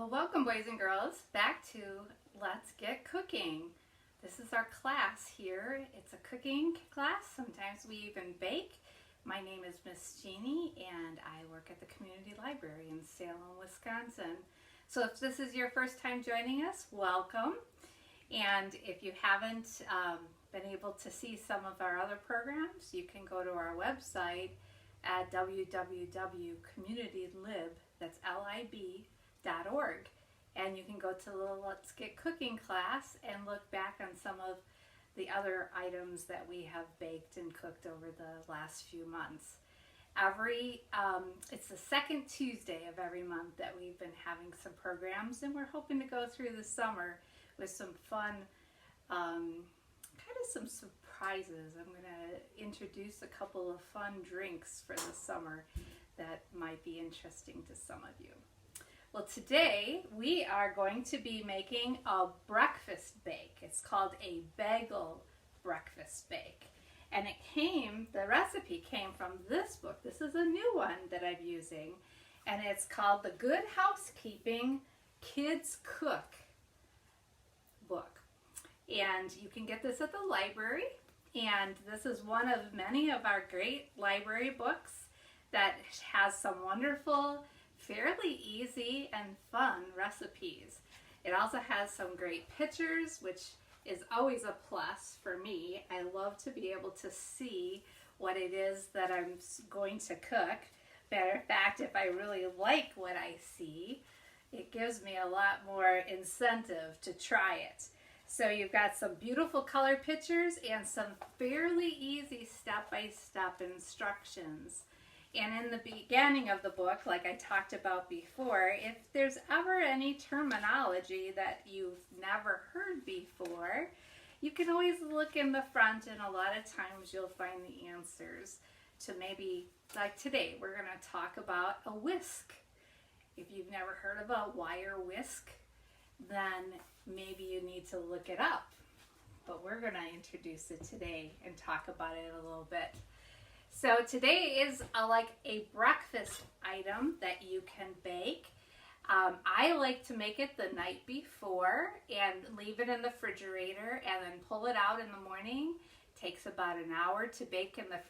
Well, welcome boys and girls back to Let's Get Cooking. This is our class here. It's a cooking class. Sometimes we even bake. My name is Miss Jeannie and I work at the community library in Salem, Wisconsin. So if this is your first time joining us, welcome. And if you haven't been able to see some of our other programs, you can go to our website at www.communitylib, that's lib.org, and you can go to the Let's Get Cooking class and look back on some of the other items that we have baked and cooked over the last few months. It's the second Tuesday of every month that we've been having some programs, and we're hoping to go through the summer with some fun, kind of some surprises. I'm going to introduce a couple of fun drinks for the summer that might be interesting to some of you. Well, today we are going to be making a breakfast bake. It's called a Bagel Breakfast Bake. And the recipe came from this book. This is a new one that I'm using. And it's called the Good Housekeeping Kids Cook book. And you can get this at the library. And this is one of many of our great library books that has some wonderful, fairly easy and fun recipes. It also has some great pictures, which is always a plus for me. I love to be able to see what it is that I'm going to cook. Matter of fact, if I really like what I see, it gives me a lot more incentive to try it. So you've got some beautiful color pictures and some fairly easy step-by-step instructions. And in the beginning of the book, like I talked about before, if there's ever any terminology that you've never heard before, you can always look in the front, and a lot of times you'll find the answers to maybe, like today, we're going to talk about a whisk. If you've never heard of a wire whisk, then maybe you need to look it up. But we're going to introduce it today and talk about it a little bit. So today is like a breakfast item that you can bake. I like to make it the night before and leave it in the refrigerator and then pull it out in the morning. It takes about an hour to bake in the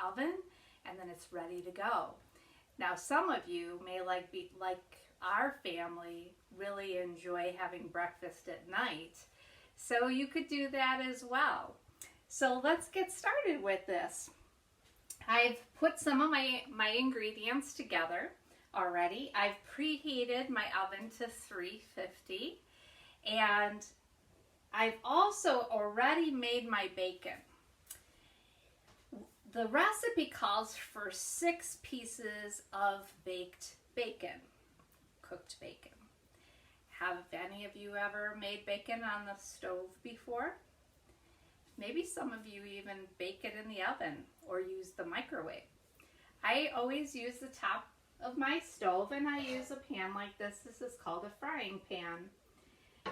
oven, and then it's ready to go. Now some of you may like our family really enjoy having breakfast at night, so you could do that as well. So let's get started with this. I've put some of my ingredients together already. I've preheated my oven to 350, and I've also already made my bacon. The recipe calls for 6 pieces of baked bacon, cooked bacon. Have any of you ever made bacon on the stove before? Maybe some of you even bake it in the oven or use the microwave. I always use the top of my stove, and I use a pan like this. This is called a frying pan.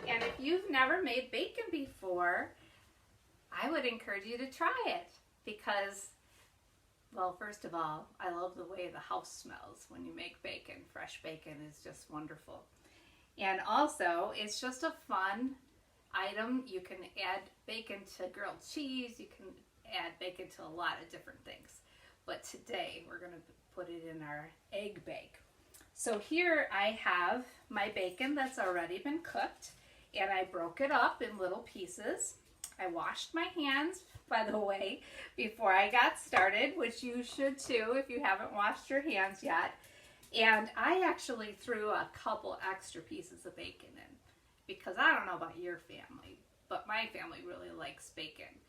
And if you've never made bacon before, I would encourage you to try it because, well, first of all, I love the way the house smells when you make bacon. Fresh bacon is just wonderful. And also, it's just a fun item. You can add bacon to grilled cheese. You can add bacon to a lot of different things. But today, we're going to put it in our egg bake. So here I have my bacon that's already been cooked, and I broke it up in little pieces. I washed my hands, by the way, before I got started, which you should too if you haven't washed your hands yet. And I actually threw a couple extra pieces of bacon in because I don't know about your family, but my family really likes bacon.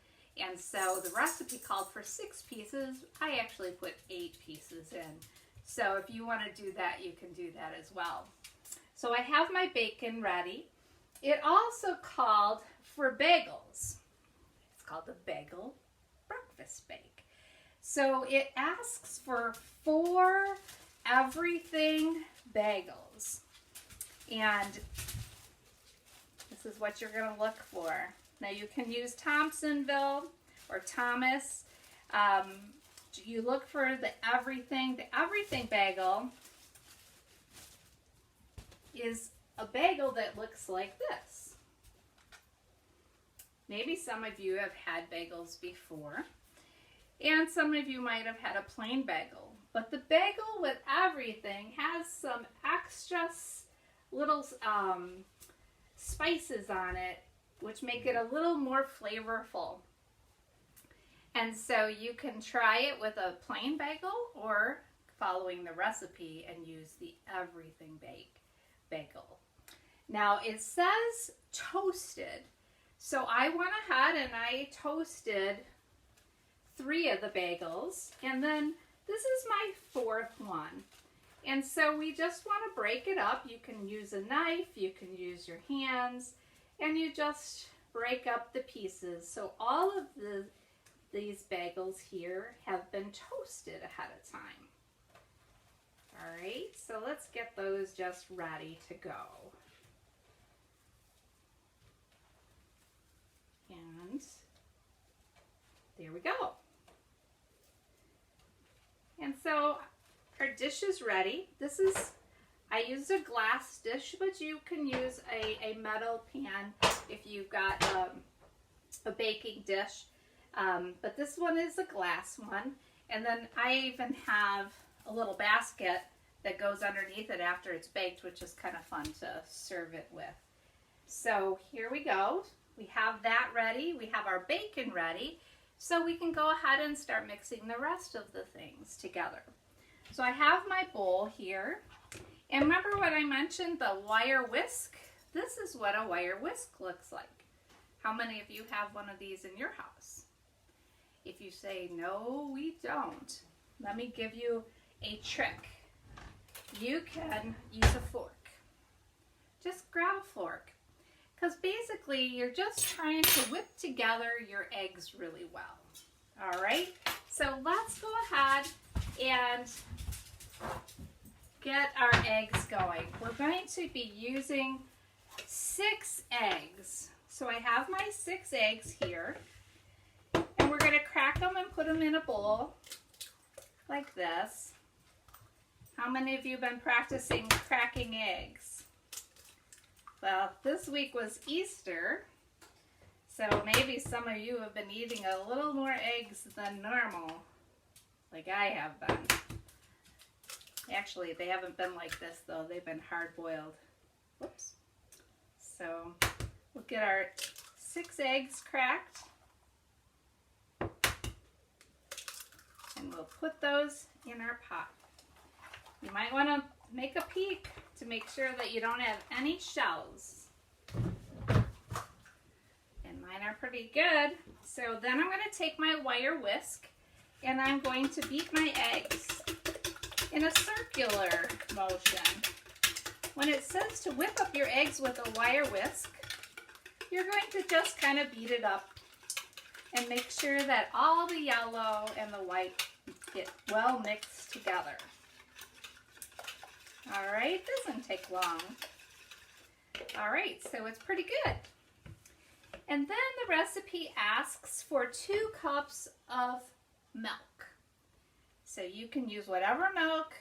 And so the recipe called for 6 pieces. I actually put 8 pieces in. So if you want to do that, you can do that as well. So I have my bacon ready. It also called for bagels. It's called the Bagel Breakfast Bake. So it asks for 4 everything bagels. And this is what you're going to look for. Now you can use Thompsonville or Thomas. You look for the everything. The everything bagel is a bagel that looks like this. Maybe some of you have had bagels before, and some of you might have had a plain bagel. But the bagel with everything has some extra little spices on it, which make it a little more flavorful. And so you can try it with a plain bagel or following the recipe and use the everything bagel. Now it says toasted, so I went ahead and I toasted 3 of the bagels, and then this is my 4th one. And so we just want to break it up. You can use a knife, you can use your hands, and you just break up the pieces. So all of these bagels here have been toasted ahead of time. All right, so let's get those just ready to go. And there we go. And so our dish is ready. I used a glass dish, but you can use a metal pan if you've got a baking dish. But this one is a glass one. And then I even have a little basket that goes underneath it after it's baked, which is kind of fun to serve it with. So here we go. We have that ready. We have our bacon ready. So we can go ahead and start mixing the rest of the things together. So I have my bowl here. And remember what I mentioned, the wire whisk? This is what a wire whisk looks like. How many of you have one of these in your house? If you say, no, we don't, let me give you a trick. You can use a fork. Just grab a fork. Because basically you're just trying to whip together your eggs really well. All right, so let's go ahead and get our eggs going. We're going to be using 6 eggs. So I have my 6 eggs here, and we're going to crack them and put them in a bowl like this. How many of you have been practicing cracking eggs? Well, this week was Easter, so maybe some of you have been eating a little more eggs than normal, like I have been. Actually, they haven't been like this, though. They've been hard-boiled. Whoops. So we'll get our 6 eggs cracked, and we'll put those in our pot. You might want to make a peek to make sure that you don't have any shells. And mine are pretty good. So then I'm going to take my wire whisk and I'm going to beat my eggs in a circular motion. When it says to whip up your eggs with a wire whisk, you're going to just kind of beat it up and make sure that all the yellow and the white get well mixed together. All right, doesn't take long. All right, so it's pretty good. And then the recipe asks for 2 cups of milk. So you can use whatever milk.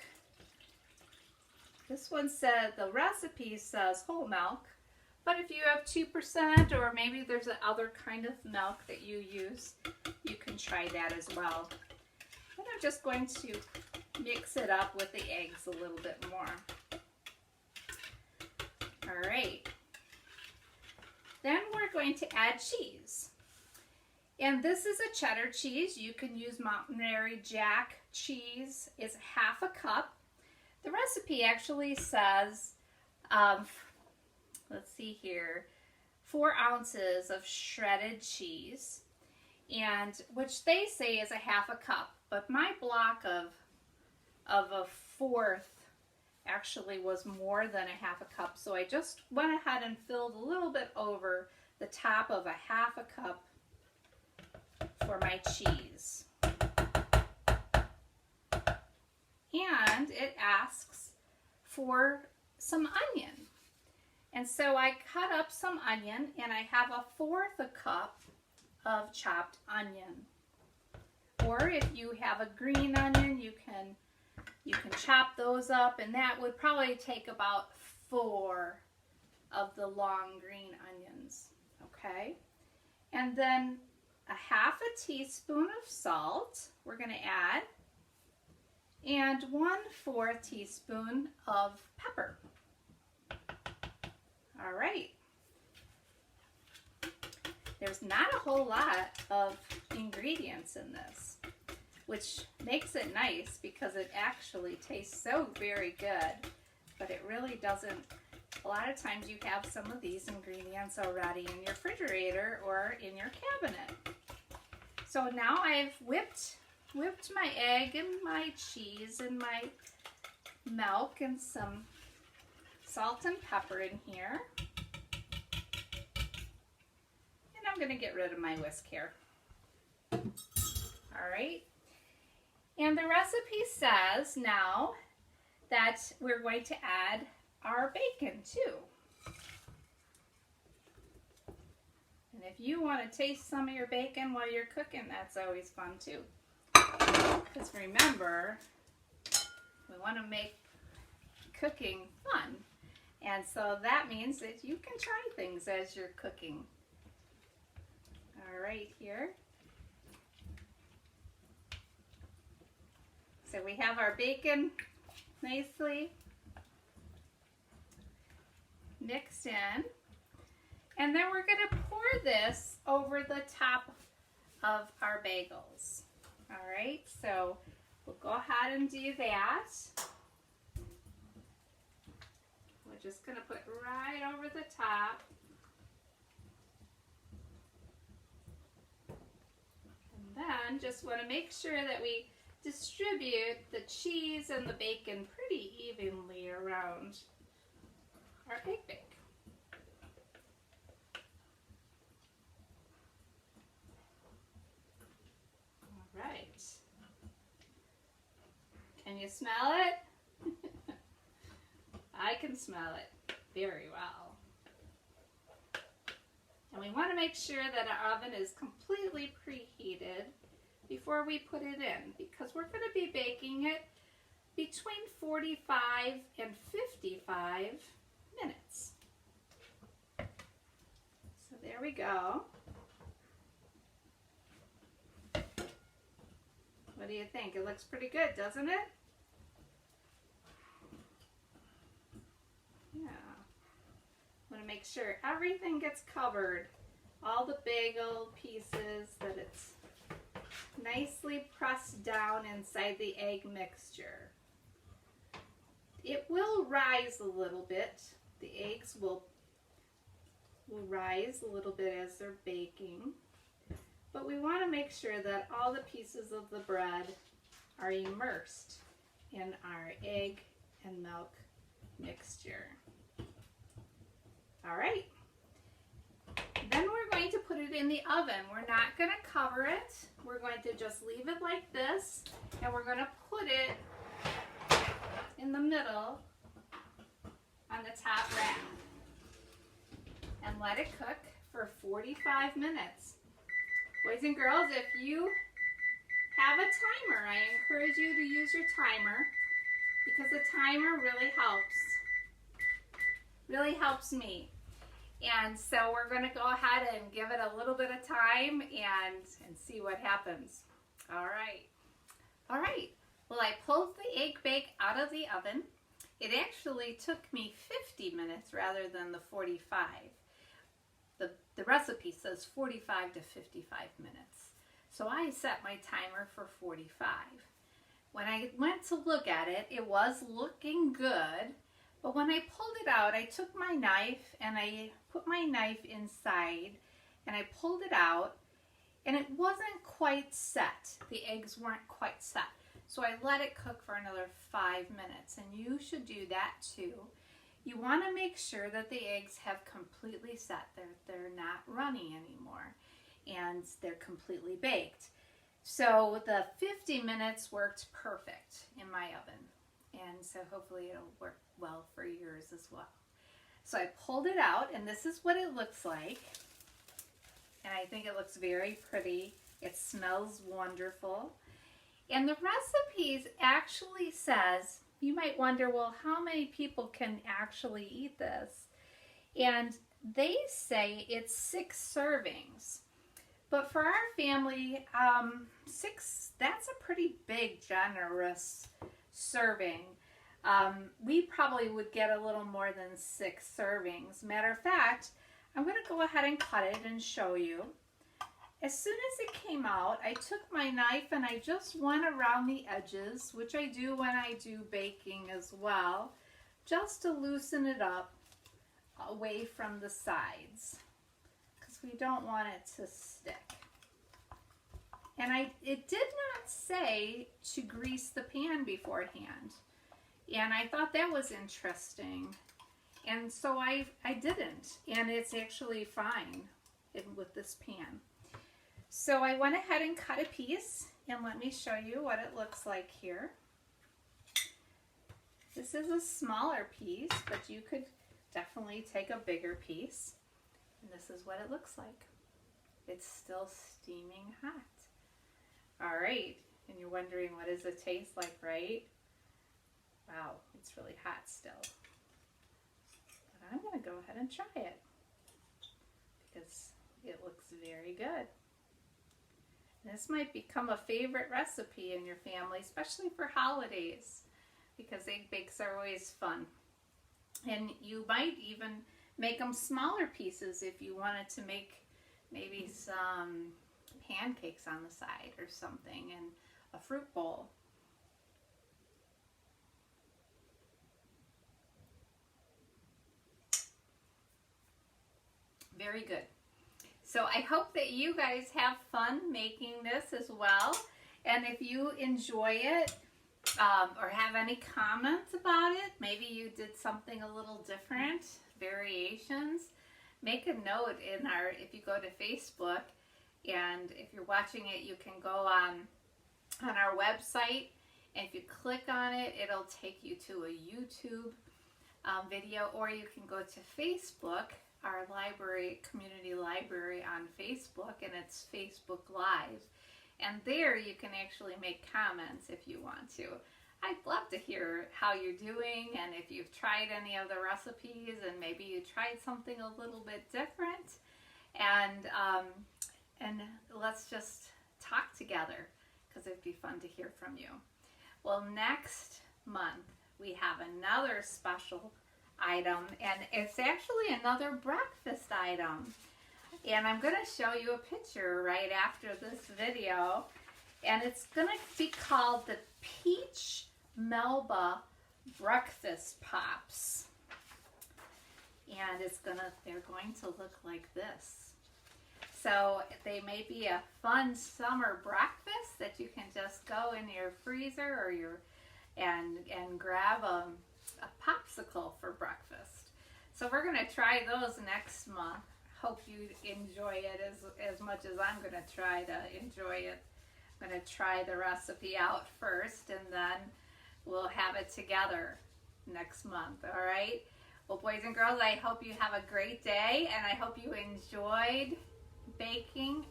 This one said, the recipe says whole milk, but if you have 2% or maybe there's another kind of milk that you use, you can try that as well. And I'm just going to mix it up with the eggs a little bit more. All right. Then we're going to add cheese. And this is a cheddar cheese. You can use Monterey Jack cheese. It's 1/2 cup. The recipe actually says, let's see here, 4 ounces of shredded cheese, and which they say is 1/2 cup. But my block of a 1/4 actually was more than 1/2 cup, so I just went ahead and filled a little bit over the top of 1/2 cup for my cheese. And it asks for some onion. And so I cut up some onion, and I have 1/4 cup of chopped onion. Or if you have a green onion, you can chop those up, and that would probably take about 4 the long green onions, okay? And then a half a teaspoon of salt we're going to add, and 1/4 teaspoon of pepper. All right. There's not a whole lot of ingredients in this, which makes it nice because it actually tastes so very good, but it really doesn't. A lot of times you have some of these ingredients already in your refrigerator or in your cabinet. So now I've whipped my egg and my cheese and my milk and some salt and pepper in here. And I'm going to get rid of my whisk here. All right. And the recipe says now that we're going to add our bacon too. And if you want to taste some of your bacon while you're cooking, that's always fun too. Because remember, we want to make cooking fun. And so that means that you can try things as you're cooking. All right, here. So we have our bacon nicely mixed in. And then we're going to pour this over the top of our bagels. All right, so we'll go ahead and do that. We're just going to put right over the top. And then just want to make sure that we distribute the cheese and the bacon pretty evenly around our egg bake. All right. Can you smell it? I can smell it very well. And we want to make sure that our oven is completely preheated before we put it in, because we're going to be baking it between 45 and 55 minutes. So there we go. What do you think? It looks pretty good, doesn't it? Yeah. Want to make sure everything gets covered, all the bagel pieces, that it's nicely pressed down inside the egg mixture. It will rise a little bit. The eggs will rise a little bit as they're baking. But we want to make sure that all the pieces of the bread are immersed in our egg and milk mixture. All right. Then we're going to put it in the oven. We're not going to cover it. We're going to just leave it like this, and we're going to put it in the middle on the top rack and let it cook for 45 minutes. Boys and girls, if you have a timer, I encourage you to use your timer, because the timer really helps me. And so we're going to go ahead and give it a little bit of time and see what happens. All right. All right. Well, I pulled the egg bake out of the oven. It actually took me 50 minutes rather than the 45. The recipe says 45 to 55 minutes. So I set my timer for 45. When I went to look at it, it was looking good. But when I pulled it out, I took my knife and I put my knife inside and I pulled it out, and it wasn't quite set. The eggs weren't quite set. So I let it cook for another 5 minutes, and you should do that too. You want to make sure that the eggs have completely set. They're not runny anymore, and they're completely baked. So the 50 minutes worked perfect in my oven, and so hopefully it'll work well for yours as well. So I pulled it out, and this is what it looks like. And I think it looks very pretty. It smells wonderful. And the recipes actually says, you might wonder, well, how many people can actually eat this? And they say it's 6 servings. But for our family, 6, that's a pretty big, generous serving. We probably would get a little more than 6 servings. Matter of fact, I'm going to go ahead and cut it and show you. As soon as it came out, I took my knife and I just went around the edges, which I do when I do baking as well, just to loosen it up away from the sides, because we don't want it to stick. And it did not say to grease the pan beforehand, and I thought that was interesting, and so I didn't, and it's actually fine with this pan. So I went ahead and cut a piece, and let me show you what it looks like here. This is a smaller piece, but you could definitely take a bigger piece. And this is what it looks like. It's still steaming hot. All right, and you're wondering what does it taste like, right? Wow, it's really hot still. But I'm gonna go ahead and try it because it looks very good. This might become a favorite recipe in your family, especially for holidays, because egg bakes are always fun. And you might even make them smaller pieces if you wanted to make maybe some pancakes on the side or something, and a fruit bowl. Very good. So I hope that you guys have fun making this as well. And if you enjoy it or have any comments about it, maybe you did something a little different, variations, make a note in if you go to Facebook, and if you're watching it, you can go on our website, and if you click on it, it'll take you to a YouTube video, or you can go to Facebook, our library, community library on Facebook, and it's Facebook Live. And there you can actually make comments if you want to. I'd love to hear how you're doing, and if you've tried any of the recipes, and maybe you tried something a little bit different. And let's just talk together, because it'd be fun to hear from you. Well, next month we have another special item, and it's actually another breakfast item. And I'm going to show you a picture right after this video, and it's going to be called the Peach Melba Breakfast Pops. And they're going to look like this. So they may be a fun summer breakfast that you can just go in your freezer or and grab a popsicle for breakfast. So we're going to try those next month. Hope you enjoy it as much as I'm going to try to enjoy it. I'm going to try the recipe out first, and then we'll have it together next month. All right? Well, boys and girls, I hope you have a great day, and I hope you enjoyed baking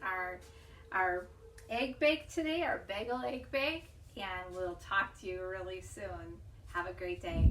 our egg bake today, our bagel egg bake, and we'll talk to you really soon. Have a great day.